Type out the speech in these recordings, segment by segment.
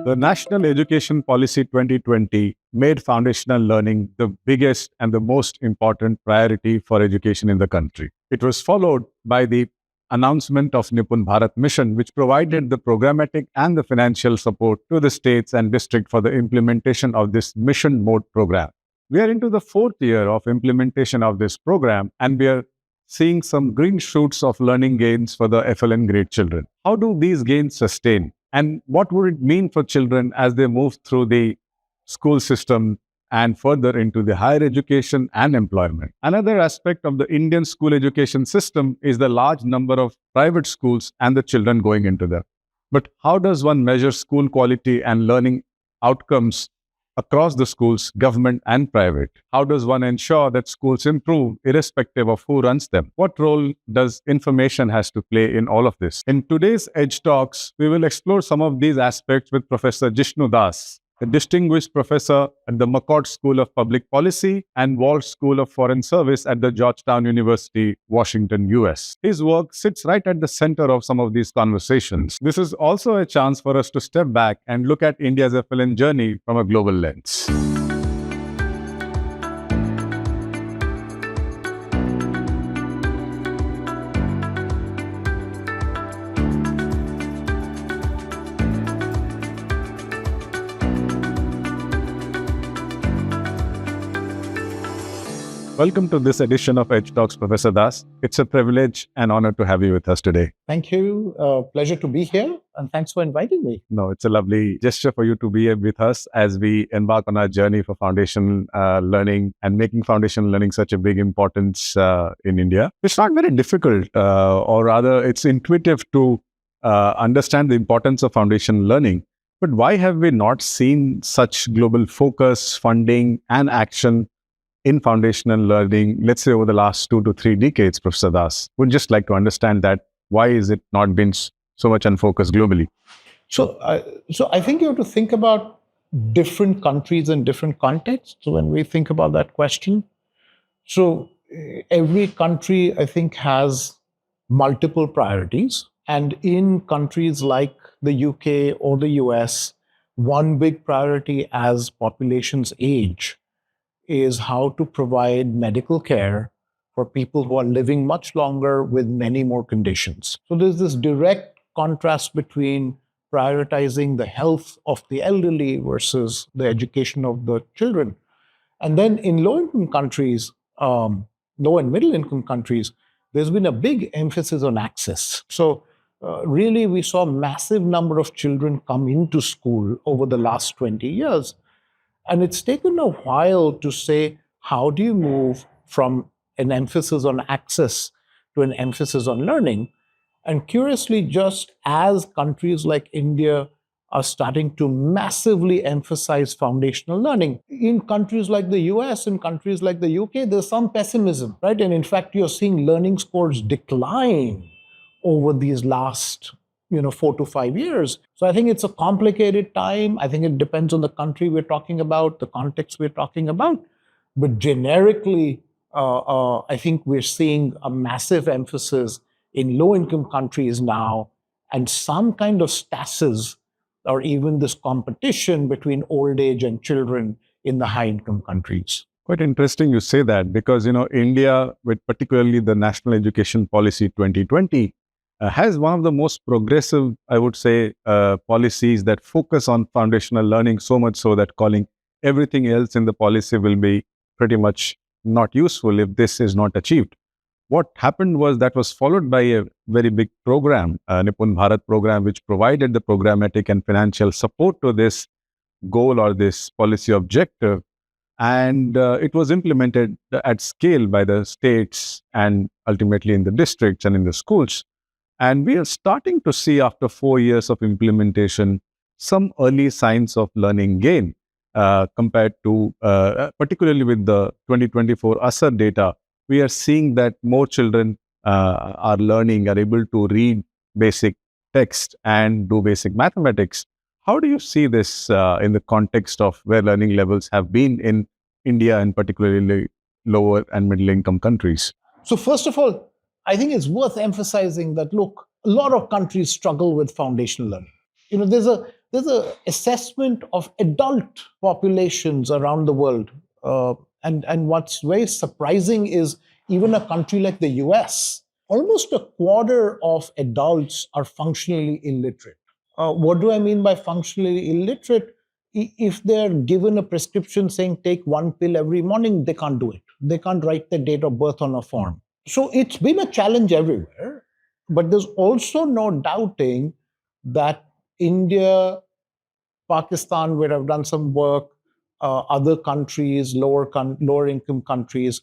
The National Education Policy 2020 made foundational learning the biggest and the most important priority for education in the country. It was followed by the announcement of NIPUN Bharat mission, which provided the programmatic and the financial support to the states and districts for the implementation of this mission mode program. We are into the fourth year of implementation of this program, and we are seeing some green shoots of learning gains for the FLN grade children. How do these gains sustain? And what would it mean for children as they move through the school system and further into the higher education and employment? Another aspect of the Indian school education system is the large number of private schools and the children going into them. But how does one measure school quality and learning outcomes across the schools, government and private? How does one ensure that schools improve irrespective of who runs them? What role does information has to play in all of this? In today's Edge Talks, we will explore some of these aspects with Professor Jishnu Das, a distinguished professor at the McCourt School of Public Policy and Walsh School of Foreign Service at the Georgetown University, Washington, US. His work sits right at the center of some of these conversations. This is also a chance for us to step back and look at India's FLN journey from a global lens. Welcome to this edition of Edge Talks, Professor Das. It's a privilege and honor to have you with us today. Thank you. Pleasure to be here, and thanks for inviting me. No, it's a lovely gesture for you to be here with us as we embark on our journey for foundation learning and making foundation learning such a big importance in India. It's not very difficult, or rather, it's intuitive to understand the importance of foundation learning. But why have we not seen such global focus, funding, and action in foundational learning, let's say over the last 2 to 3 decades, Professor Das? Would just like to understand that. Why is it not been so much unfocused globally? So I think you have to think about different countries and different contexts when we think about that question. So every country, I think, has multiple priorities. And in countries like the UK or the US, one big priority as populations age is how to provide medical care for people who are living much longer with many more conditions. So there's this direct contrast between prioritizing the health of the elderly versus the education of the children. And then in low-income countries, low and middle-income countries, there's been a big emphasis on access. So really, we saw a massive number of children come into school over the last 20 years. And it's taken a while to say, how do you move from an emphasis on access to an emphasis on learning? And curiously, just as countries like India are starting to massively emphasize foundational learning, in countries like the US and countries like the UK, there's some pessimism, right? And in fact, you're seeing learning scores decline over these last 4 to 5 years. So I think it's a complicated time. I think it depends on the country we're talking about, the context we're talking about. But generically, I think we're seeing a massive emphasis in low-income countries now, and some kind of stasis or even this competition between old age and children in the high-income countries. Quite interesting you say that, because India, with particularly the National Education Policy 2020, has one of the most progressive, I would say, policies that focus on foundational learning, so much so that calling everything else in the policy will be pretty much not useful if this is not achieved. What happened was that was followed by a very big program, NIPUN Bharat program, which provided the programmatic and financial support to this goal or this policy objective. And it was implemented at scale by the states and ultimately in the districts and in the schools. And we are starting to see, after 4 years of implementation, some early signs of learning gain compared to, particularly with the 2024 ASER data. We are seeing that more children are able to read basic text and do basic mathematics. How do you see this in the context of where learning levels have been in India and particularly lower and middle income countries? So first of all, I think it's worth emphasizing that, look, a lot of countries struggle with foundational learning. There's a there's a assessment of adult populations around the world. And what's very surprising is even a country like the US, almost a quarter of adults are functionally illiterate. What do I mean by functionally illiterate? If they're given a prescription saying take one pill every morning, they can't do it. They can't write their date of birth on a form. So it's been a challenge everywhere. But there's also no doubting that India, Pakistan, where I've done some work, other countries, lower income countries,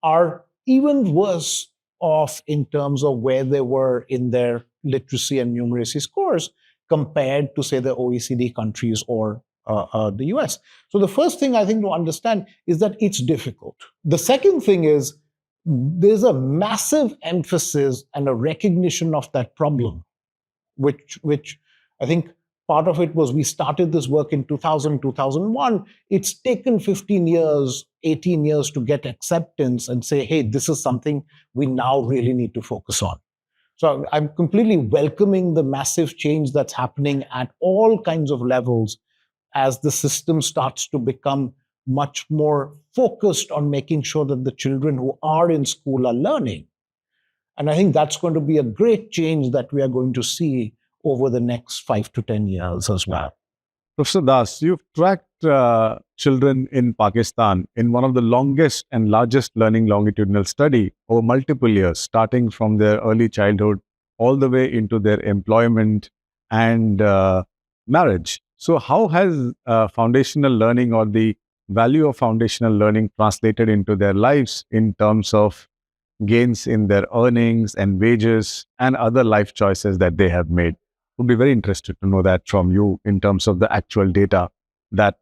are even worse off in terms of where they were in their literacy and numeracy scores compared to, say, the OECD countries or the US. So the first thing I think to understand is that it's difficult. The second thing is there's a massive emphasis and a recognition of that problem, which I think part of it was we started this work in 2000, 2001. It's taken 15 years, 18 years to get acceptance and say, hey, this is something we now really need to focus on. So I'm completely welcoming the massive change that's happening at all kinds of levels as the system starts to become much more focused on making sure that the children who are in school are learning. And I think that's going to be a great change that we are going to see over the next 5 to 10 years as well. Professor Das, you've tracked children in Pakistan in one of the longest and largest learning longitudinal study over multiple years, starting from their early childhood all the way into their employment and marriage. So how has foundational learning or the value of foundational learning translated into their lives in terms of gains in their earnings and wages and other life choices that they have made? Would be very interested to know that from you in terms of the actual data, that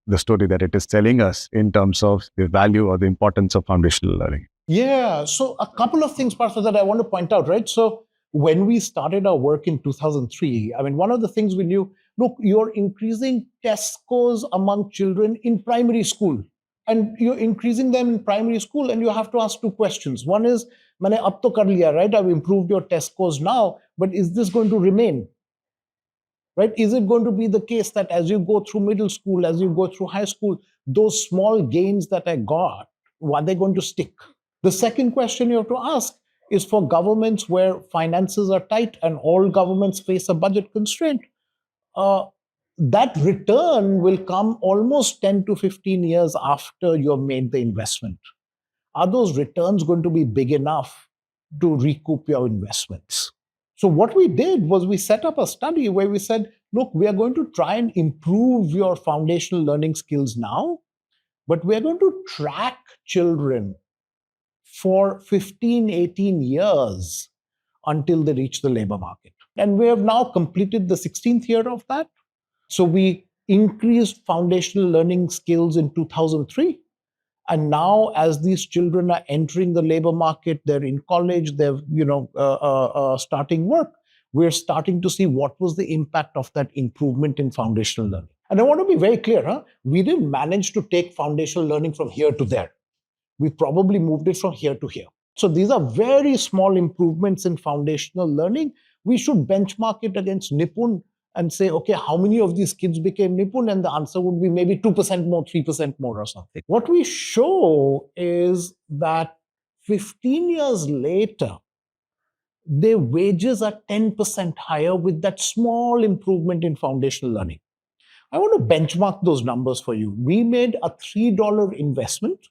the story that it is telling us in terms of the value or the importance of foundational learning. Yeah, so a couple of things, Parth, that I want to point out, right? So when we started our work in 2003, I mean, one of the things we knew, look, you're increasing test scores among children in primary school. And you're increasing them in primary school, and you have to ask two questions. One is, maine ab to kar liya, right? I've improved your test scores now, but is this going to remain? Right? Is it going to be the case that as you go through middle school, as you go through high school, those small gains that I got, are they going to stick? The second question you have to ask is for governments where finances are tight and all governments face a budget constraint, that return will come almost 10 to 15 years after you've made the investment. Are those returns going to be big enough to recoup your investments? So what we did was we set up a study where we said, look, we are going to try and improve your foundational learning skills now, but we're going to track children for 15, 18 years until they reach the labor market. And we have now completed the 16th year of that. So we increased foundational learning skills in 2003. And now, as these children are entering the labor market, they're in college, they're starting work, we're starting to see what was the impact of that improvement in foundational learning. And I want to be very clear, we didn't manage to take foundational learning from here to there. We probably moved it from here to here. So these are very small improvements in foundational learning. We should benchmark it against NIPUN and say, okay, how many of these kids became NIPUN? And the answer would be maybe 2% more, 3% more or something. What we show is that 15 years later, their wages are 10% higher with that small improvement in foundational learning. I want to benchmark those numbers for you. We made a $3 investment.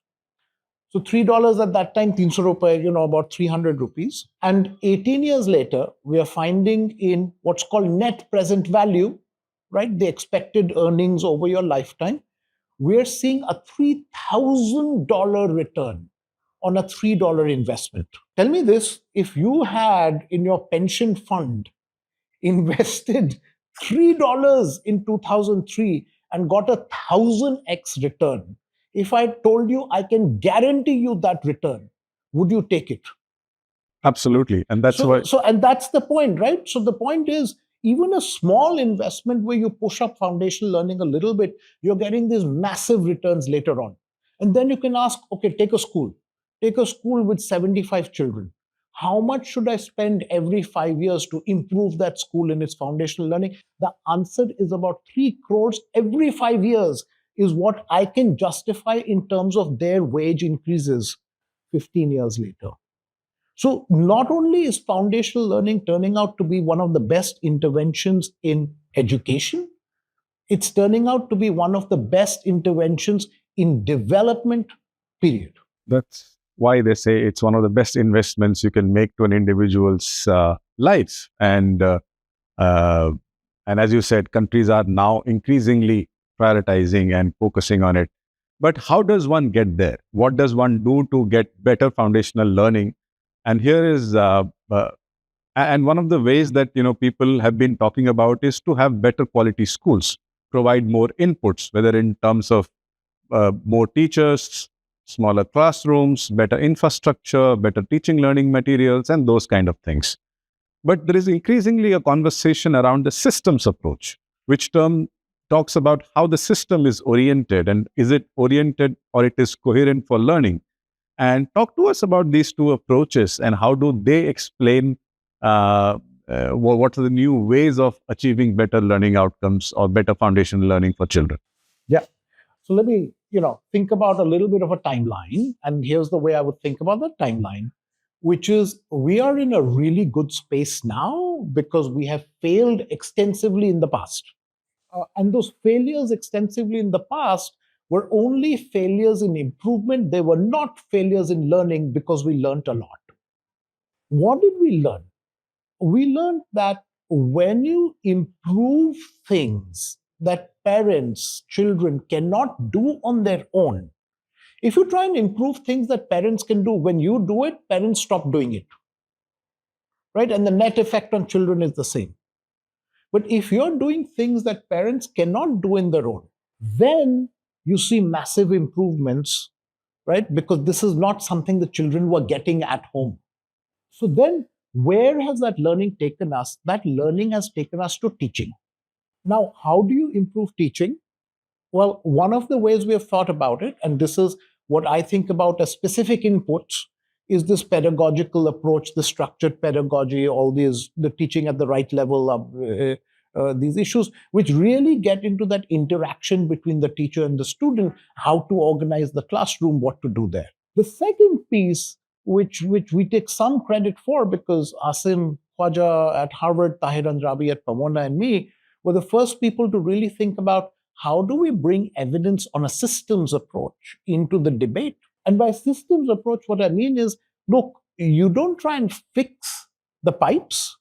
So $3 at that time, 300 rupees, about 300 rupees. And 18 years later, we are finding in what's called net present value, right? The expected earnings over your lifetime. We're seeing a $3,000 return on a $3 investment. Tell me this, if you had in your pension fund invested $3 in 2003 and got a 1000x return, if I told you I can guarantee you that return, would you take it? Absolutely. And that's why. And that's the point, right? So the point is, even a small investment where you push up foundational learning a little bit, you're getting these massive returns later on. And then you can ask, okay, take a school with 75 children. How much should I spend every 5 years to improve that school in its foundational learning? The answer is about 3 crores every 5 years is what I can justify in terms of their wage increases 15 years later. So not only is foundational learning turning out to be one of the best interventions in education, it's turning out to be one of the best interventions in development, period. That's why they say it's one of the best investments you can make to an individual's life. Uh, and as you said, countries are now increasingly prioritizing and focusing on it. But how does one get there? What does one do to get better foundational learning? And here is, and one of the ways that people have been talking about is to have better quality schools, provide more inputs, whether in terms of more teachers, smaller classrooms, better infrastructure, better teaching learning materials, and those kind of things. But there is increasingly a conversation around the systems approach, which term talks about how the system is oriented and is it oriented or it is coherent for learning. And talk to us about these two approaches and how do they explain what are the new ways of achieving better learning outcomes or better foundational learning for children. Yeah. So let me, think about a little bit of a timeline. And here's the way I would think about that timeline, which is we are in a really good space now because we have failed extensively in the past. And those failures extensively in the past were only failures in improvement. They were not failures in learning because we learned a lot. What did we learn? We learned that when you improve things that parents, children cannot do on their own, if you try and improve things that parents can do, when you do it, parents stop doing it. Right? And the net effect on children is the same. But if you're doing things that parents cannot do in their own, then you see massive improvements, right? Because this is not something the children were getting at home. So then, where has that learning taken us? That learning has taken us to teaching. Now, how do you improve teaching? Well, one of the ways we have thought about it, and this is what I think about as specific inputs, is this pedagogical approach, the structured pedagogy, all these, the teaching at the right level of these issues, which really get into that interaction between the teacher and the student, how to organize the classroom, what to do there. The second piece, which we take some credit for, because Asim Khwaja at Harvard, Tahir Andrabi at Pomona, and me were the first people to really think about how do we bring evidence on a systems approach into the debate. And by systems approach, what I mean is, look, you don't try and fix the pipes,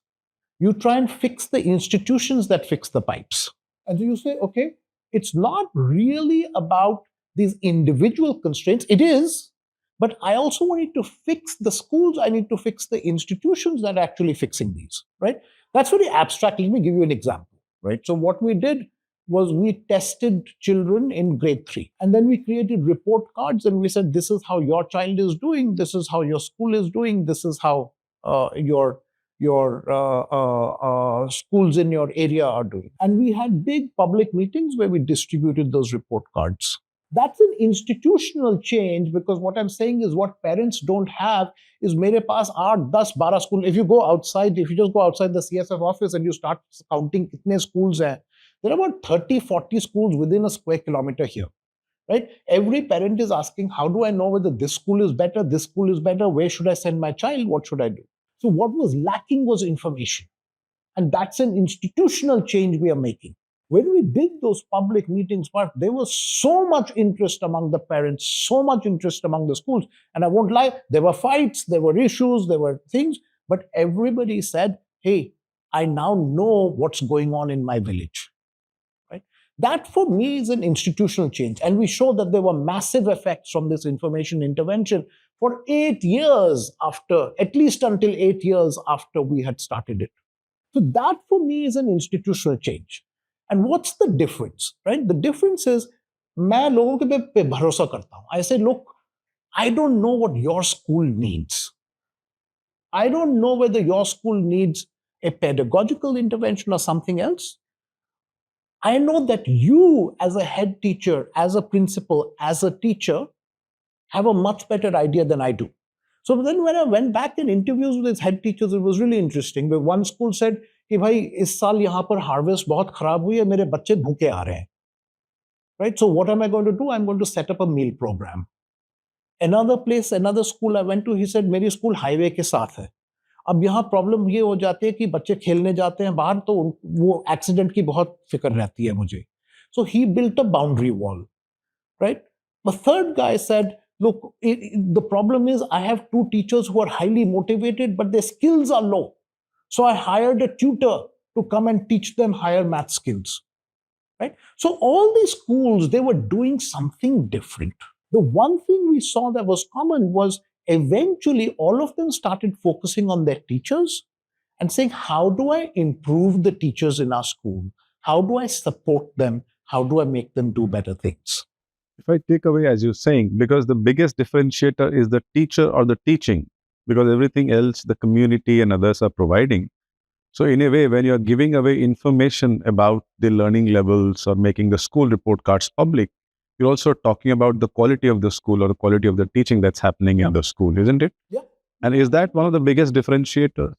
you try and fix the institutions that fix the pipes. And so you say, okay, it's not really about these individual constraints. It is, but I also need to fix the schools. I need to fix the institutions that are actually fixing these, right? That's very abstract. Let me give you an example, right? So what we did was we tested children in grade 3. And then we created report cards and we said, this is how your child is doing. This is how your school is doing. This is how your schools in your area are doing. And we had big public meetings where we distributed those report cards. That's an institutional change, because what I'm saying is what parents don't have is mere paas 8, 10, 12 school. If you go outside, if you just go outside the CSF office and you start counting kitne schools hai, there are about 30, 40 schools within a square kilometer here, right? Every parent is asking, how do I know whether this school is better, this school is better, where should I send my child, what should I do? So what was lacking was information. And that's an institutional change we are making. When we did those public meetings, Mark, there was so much interest among the parents, so much interest among the schools. And I won't lie, there were fights, there were issues, there were things, but everybody said, hey, I now know what's going on in my village. Right? That for me is an institutional change. And we show that there were massive effects from this information intervention for 8 years after, at least until 8 years after we had started it. So that for me is an institutional change. And what's the difference, right? The difference is, मैं लोगों के पे भरोसा करता हूं. I say, look, I don't know what your school needs. I don't know whether your school needs a pedagogical intervention or something else. I know that you, as a head teacher, as a principal, as a teacher, have a much better idea than I do. So then when I went back in interviews with his head teachers, it was really interesting. The one school said कि भाई इस साल यहाँ पर harvest बहुत खराब हुई है, मेरे बच्चे भूखे आ रहे हैं. Right? So what am I going to do? I'm going to set up a meal program. Another place, another school I went to, he said मेरी school highway के साथ है. अब यहाँ प्रॉब्लम ये हो जाती है कि बच्चे खेलने जाते हैं बाहर तो वो एक्सीडेंट की बहुत फिक्र रहती है मुझे. So he built a boundary wall, right? The third guy said, look, the problem is I have two teachers who are highly motivated, but their skills are low. So I hired a tutor to come and teach them higher math skills, right? So all these schools, they were doing something different. The one thing we saw that was common was eventually all of them started focusing on their teachers and saying, how do I improve the teachers in our school? How do I support them? How do I make them do better things? If I take away, as you're saying, because the biggest differentiator is the teacher or the teaching, because everything else the community and others are providing. So in a way, when you're giving away information about the learning levels or making the school report cards public, you're also talking about the quality of the school or the quality of the teaching that's happening in the school, isn't it? Yeah. And is that one of the biggest differentiators?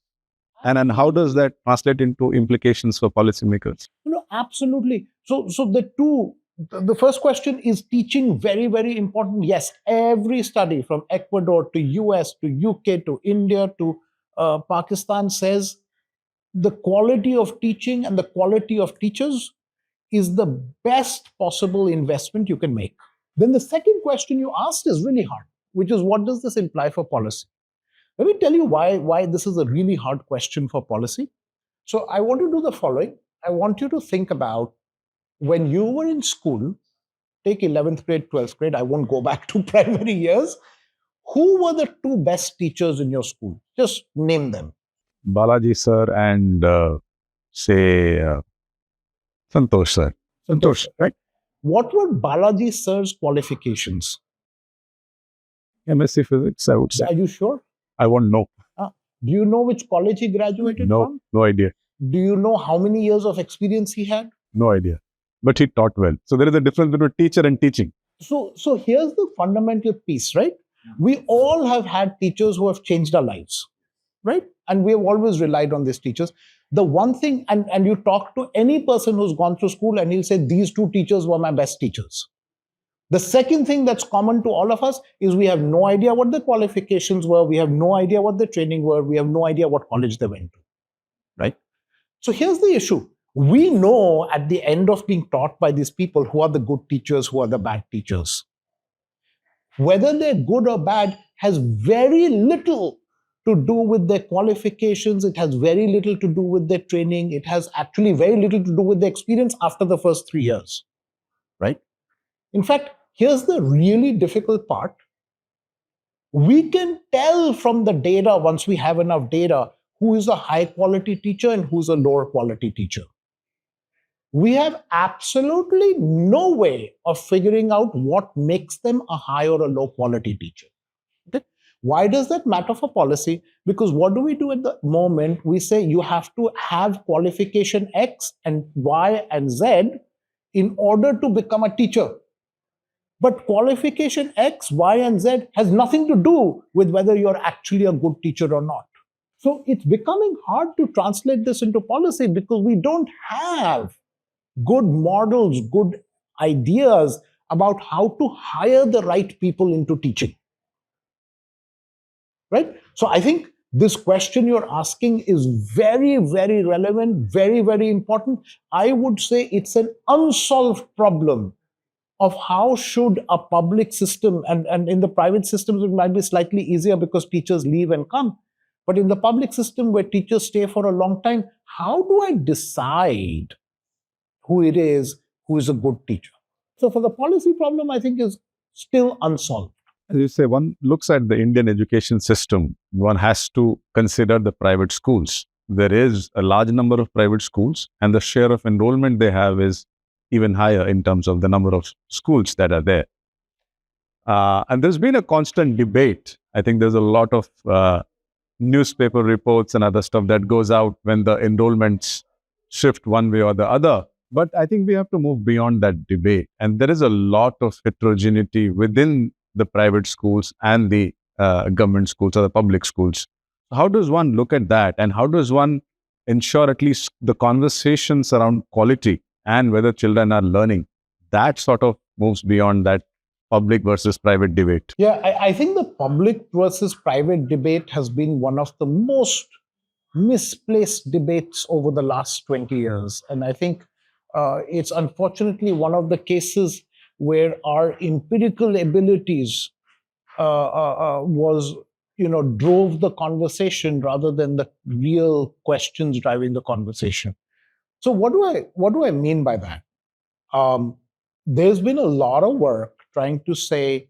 And how does that translate into implications for policymakers? No, absolutely. So the first question is teaching very, very important. Yes, every study from Ecuador to US to UK to India to Pakistan says the quality of teaching and the quality of teachers is the best possible investment you can make. Then the second question you asked is really hard, which is what does this imply for policy? Let me tell you why this is a really hard question for policy. So I want to do the following. I want you to think about when you were in school, take 11th grade, 12th grade, I won't go back to primary years. Who were the two best teachers in your school? Just name them. Balaji sir and say Santosh sir. Santosh, right? What were Balaji sir's qualifications? MSc Physics, I would say. Are you sure? I won't know. Do you know which college he graduated from? No idea. Do you know how many years of experience he had? No idea. But he taught well. So there is a difference between teacher and teaching. So here's the fundamental piece, right? We all have had teachers who have changed our lives, right? And we have always relied on these teachers. The one thing, and you talk to any person who's gone through school and he'll say, these two teachers were my best teachers. The second thing that's common to all of us is we have no idea what the qualifications were. We have no idea what the training were. We have no idea what college they went to, right? So here's the issue. We know at the end of being taught by these people who are the good teachers, who are the bad teachers. Whether they're good or bad has very little to do with their qualifications. It has very little to do with their training. It has actually very little to do with their experience after the first 3 years, right? In fact, here's the really difficult part. We can tell from the data, once we have enough data, who is a high quality teacher and who's a lower quality teacher. We have absolutely no way of figuring out what makes them a high or a low quality teacher. Okay? Why does that matter for policy? Because what do we do at the moment? We say you have to have qualification X and Y and Z in order to become a teacher. But qualification X, Y, and Z has nothing to do with whether you're actually a good teacher or not. So it's becoming hard to translate this into policy because we don't have good models, good ideas about how to hire the right people into teaching. Right? So I think this question you're asking is very, very relevant, very, very important. I would say it's an unsolved problem of how should a public system, and in the private systems, it might be slightly easier because teachers leave and come. But in the public system where teachers stay for a long time, how do I decide who it is who is a good teacher? So for the policy problem, I think is still unsolved. As you say, one looks at the Indian education system, one has to consider the private schools. There is a large number of private schools, and the share of enrollment they have is even higher in terms of the number of schools that are there. And there's been a constant debate. I think there's a lot of newspaper reports and other stuff that goes out when the enrollments shift one way or the other. But I think we have to move beyond that debate. And there is a lot of heterogeneity within the private schools and the government schools or the public schools. How does one look at that, and how does one ensure at least the conversations around quality and whether children are learning, that sort of moves beyond that public versus private debate? Yeah, I think the public versus private debate has been one of the most misplaced debates over the last 20 years. And I think it's unfortunately one of the cases where our empirical abilities was, drove the conversation rather than the real questions driving the conversation. So what do I mean by that? Um, there's been a lot of work trying to say,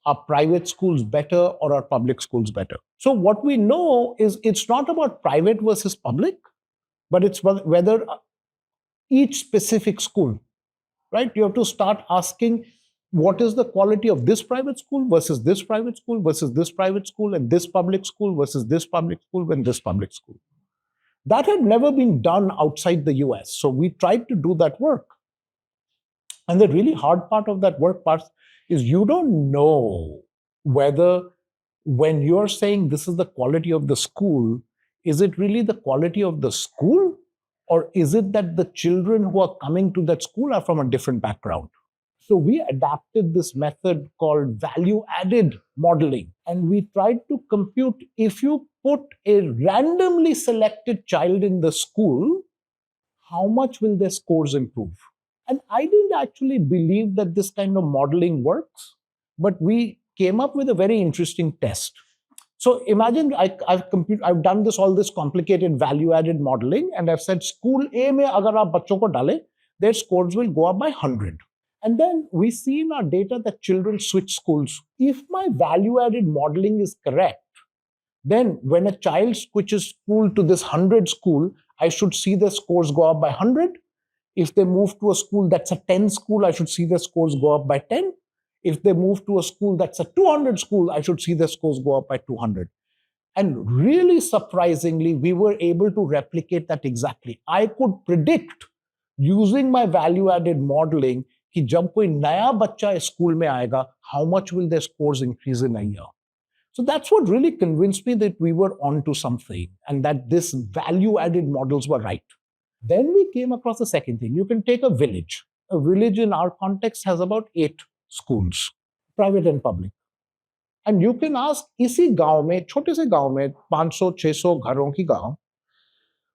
are private schools better or are public schools better? So what we know is it's not about private versus public, but it's whether each specific school, right? You have to start asking, what is the quality of this private school versus this private school versus this private school and this public school versus this public school and this public school. That had never been done outside the US. So we tried to do that work. And the really hard part of that work part is you don't know whether when you're saying this is the quality of the school, is it really the quality of the school? Or is it that the children who are coming to that school are from a different background? So we adapted this method called value added modeling. And we tried to compute if you put a randomly selected child in the school, how much will their scores improve? And I didn't actually believe that this kind of modeling works, but we came up with a very interesting test. So imagine I've done all this complicated value-added modeling, and I've said school A mein agar aap bachon ko dale, their scores will go up by 100. And then we see in our data that children switch schools. If my value-added modeling is correct, then when a child switches school to this 100 school, I should see their scores go up by 100. If they move to a school that's a 10 school, I should see their scores go up by 10. If they move to a school that's a 200 school, I should see their scores go up by 200. And really surprisingly, we were able to replicate that exactly. I could predict using my value-added modeling कि जब कोई नया बच्चा इस school में आएगा, how much will their scores increase in a year? So that's what really convinced me that we were onto something and that this value-added models were right. Then we came across the second thing. You can take a village. A village in our context has about 8 schools, private and public. And you can ask, इसी गांव में, छोटे से गांव में, 500-600 घरों की गांव,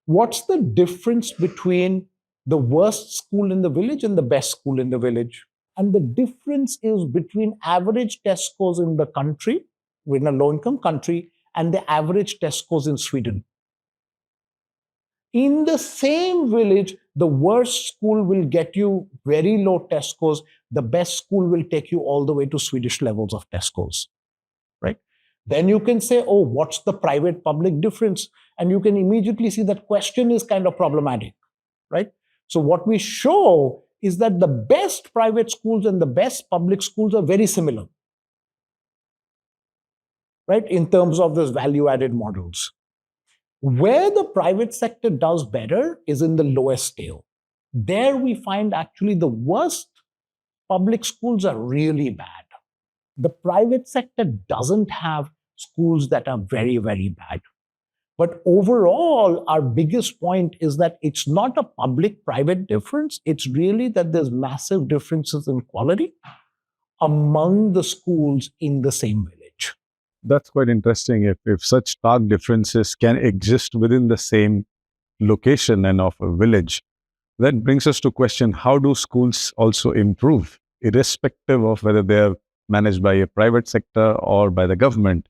what's the difference between the worst school in the village and the best school in the village? And the difference is between average test scores in the country, in a low-income country, and the average test scores in Sweden. In the same village, the worst school will get you very low test scores. The best school will take you all the way to Swedish levels of test scores, right? Then you can say, oh, what's the private-public difference? And you can immediately see that question is kind of problematic, right? So what we show is that the best private schools and the best public schools are very similar, right, in terms of those value-added models. Where the private sector does better is in the lowest tail. There we find actually the worst public schools are really bad. The private sector doesn't have schools that are very, very bad. But overall, our biggest point is that it's not a public-private difference. It's really that there's massive differences in quality among the schools in the same village. That's quite interesting. If such stark differences can exist within the same location and of a village, that brings us to question, how do schools also improve, irrespective of whether they're managed by a private sector or by the government?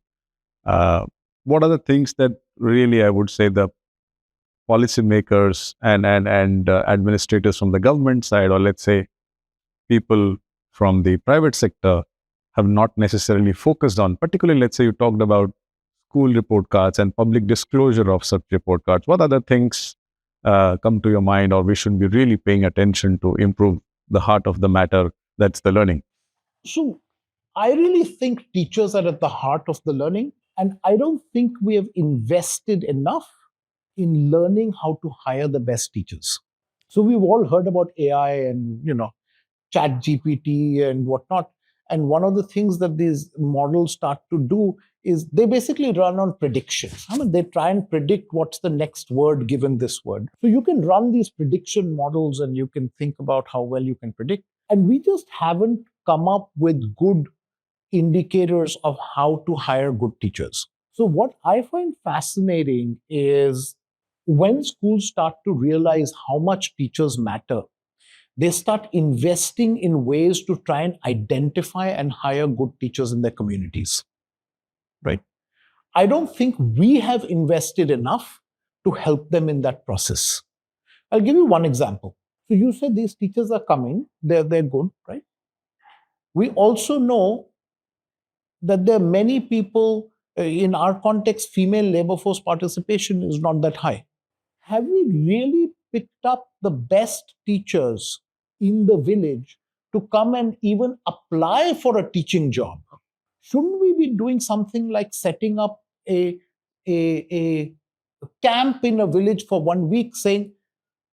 What are the things that really, I would say, the policymakers and administrators from the government side, or let's say people from the private sector, have not necessarily focused on? Particularly, let's say you talked about school report cards and public disclosure of such report cards. What other things come to your mind, or we should be really paying attention to improve the heart of the matter, that's the learning? So I really think teachers are at the heart of the learning. And I don't think we have invested enough in learning how to hire the best teachers. So we've all heard about AI and, Chat GPT and whatnot. And one of the things that these models start to do is they basically run on predictions. I mean, they try and predict what's the next word given this word. So you can run these prediction models and you can think about how well you can predict. And we just haven't come up with good indicators of how to hire good teachers. So, what I find fascinating is when schools start to realize how much teachers matter, they start investing in ways to try and identify and hire good teachers in their communities. Right? I don't think we have invested enough to help them in that process. I'll give you one example. So, you said these teachers are coming, they're good, right? We also know that there are many people in our context, female labor force participation is not that high. Have we really picked up the best teachers in the village to come and even apply for a teaching job? Shouldn't we be doing something like setting up a camp in a village for 1 week saying,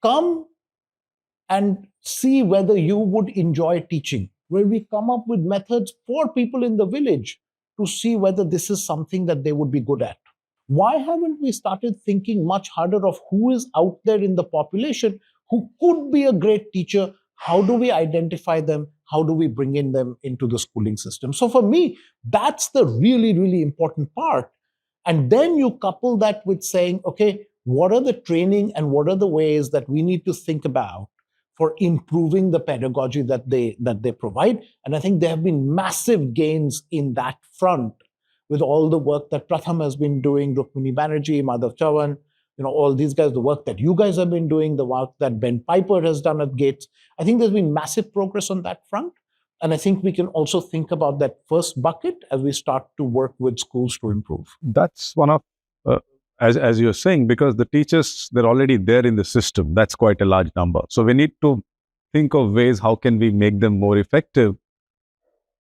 come and see whether you would enjoy teaching, where we come up with methods for people in the village to see whether this is something that they would be good at? Why haven't we started thinking much harder of who is out there in the population who could be a great teacher? How do we identify them? How do we bring in them into the schooling system? So for me, that's the really, really important part. And then you couple that with saying, okay, what are the training and what are the ways that we need to think about for improving the pedagogy that they provide? And I think there have been massive gains in that front with all the work that Pratham has been doing, Rukmini Banerjee, Madhav Chavan, all these guys, the work that you guys have been doing, the work that Ben Piper has done at Gates. I think there's been massive progress on that front. And I think we can also think about that first bucket as we start to work with schools to improve. That's one of, as you're saying, because the teachers, they're already there in the system. That's quite a large number. So we need to think of ways how can we make them more effective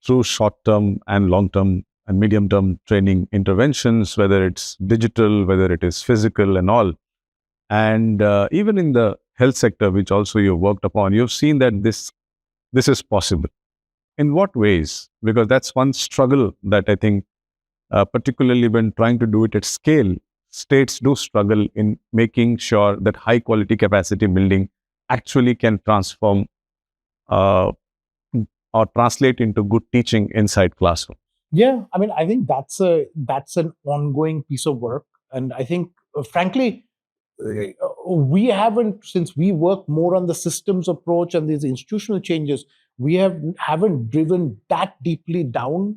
through short-term and long-term and medium-term training interventions, whether it's digital, whether it is physical and all. And even in the health sector, which also you've worked upon, you've seen that this is possible. In what ways? Because that's one struggle that I think, particularly when trying to do it at scale, states do struggle in making sure that high-quality capacity building actually can transform or translate into good teaching inside classroom. Yeah, I mean, I think that's an ongoing piece of work, and I think, frankly, we haven't, since we work more on the systems approach and these institutional changes, we haven't driven that deeply down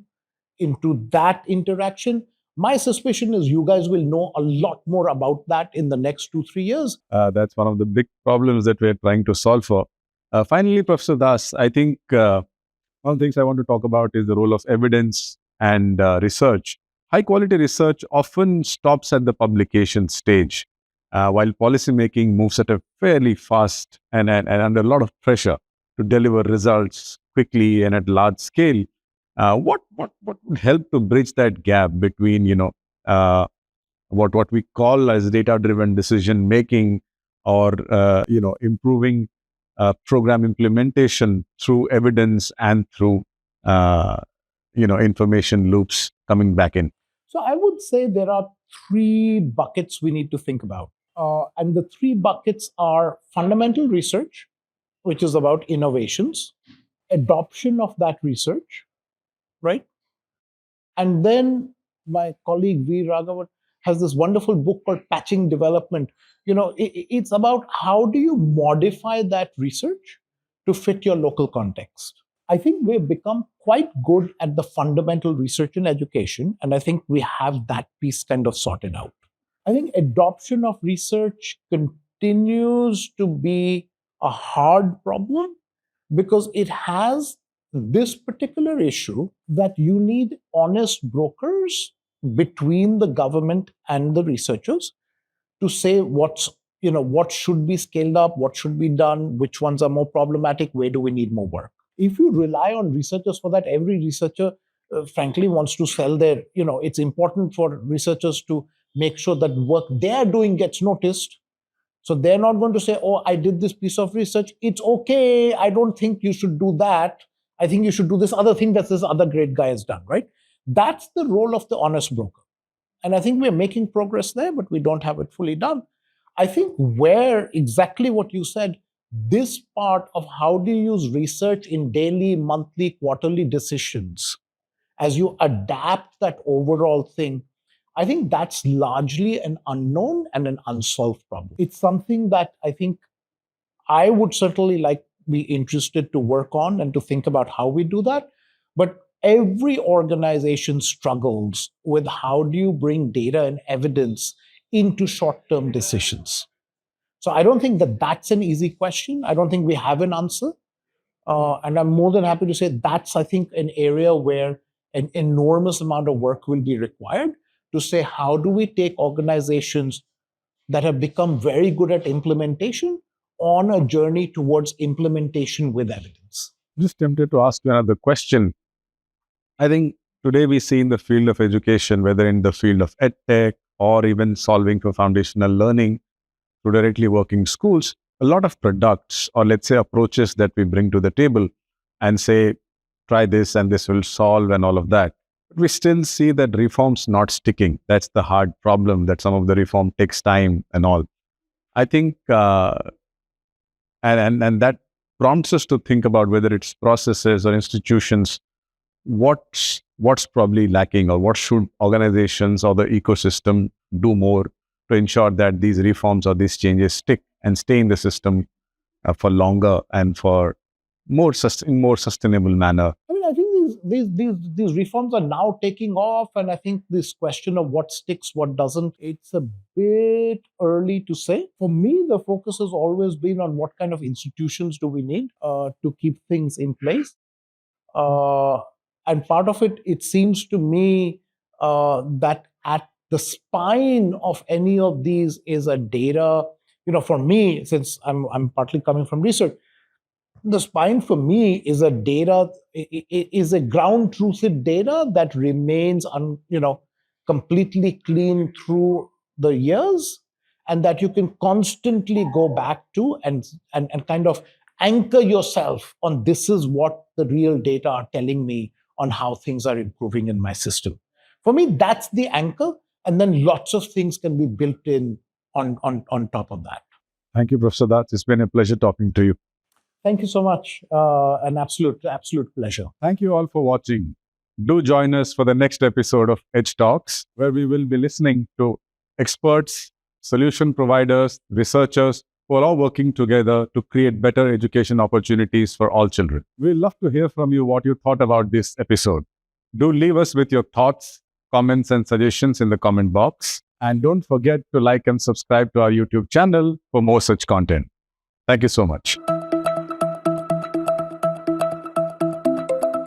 into that interaction. My suspicion is you guys will know a lot more about that in the next 2-3 years. That's one of the big problems that we're trying to solve for. Finally, Professor Das, I think one of the things I want to talk about is the role of evidence and research. High quality research often stops at the publication stage, while policymaking moves at a fairly fast and under a lot of pressure to deliver results quickly and at large scale. What would help to bridge that gap between what we call as data driven decision making, or improving program implementation through evidence and through information loops coming back in? So I would say there are 3 buckets we need to think about. And the 3 buckets are fundamental research, which is about innovations, adoption of that research, right? And then my colleague V. Raghavan has this wonderful book called Patching Development. It's about how do you modify that research to fit your local context. I think we've become quite good at the fundamental research in education, and I think we have that piece kind of sorted out. I think adoption of research continues to be a hard problem because it has this particular issue that you need honest brokers between the government and the researchers to say what should be scaled up, what should be done, which ones are more problematic, where do we need more work. If you rely on researchers for that, every researcher frankly wants to sell their, it's important for researchers to make sure that work they're doing gets noticed. So they're not going to say, oh, I did this piece of research, it's okay, I don't think you should do that. I think you should do this other thing that this other great guy has done, right? That's the role of the honest broker. And I think we're making progress there, but we don't have it fully done. I think where exactly what you said, this part of how do you use research in daily, monthly, quarterly decisions as you adapt that overall thing, I think that's largely an unknown and an unsolved problem. It's something that I think I would certainly like be interested to work on and to think about how we do that. But every organization struggles with how do you bring data and evidence into short-term decisions. So I don't think that that's an easy question. I don't think we have an answer. And I'm more than happy to say that's, I think, an area where an enormous amount of work will be required to say, how do we take organizations that have become very good at implementation on a journey towards implementation with evidence? Just tempted to ask you another question. I think today we see in the field of education, whether in the field of edtech or even solving for foundational learning to directly working schools, a lot of products or let's say approaches that we bring to the table and say, try this and this will solve and all of that. But we still see that reforms not sticking. That's the hard problem, that some of the reform takes time and all. I think, and that prompts us to think about whether it's processes or institutions, what's probably lacking, or what should organizations or the ecosystem do more to ensure that these reforms or these changes stick and stay in the system for longer and for in more sustainable manner. I mean, I think these reforms are now taking off, and I think this question of what sticks, what doesn't, it's a bit early to say. For me, the focus has always been on what kind of institutions do we need to keep things in place. And part of it, it seems to me that at the spine of any of these is a data. For me, since I'm partly coming from research, the spine for me is a data, is a ground truthed data that remains completely clean through the years, and that you can constantly go back to and kind of anchor yourself on, this is what the real data are telling me on how things are improving in my system. For me, that's the anchor, and then lots of things can be built in on top of that. Thank you, Professor Datt. It's been a pleasure talking to you. Thank you so much. An absolute pleasure. Thank you all for watching. Do join us for the next episode of Edge Talks, where we will be listening to experts, solution providers, researchers who are all working together to create better education opportunities for all children. We'd love to hear from you what you thought about this episode. Do leave us with your thoughts, comments, and suggestions in the comment box. And don't forget to like and subscribe to our YouTube channel for more such content. Thank you so much.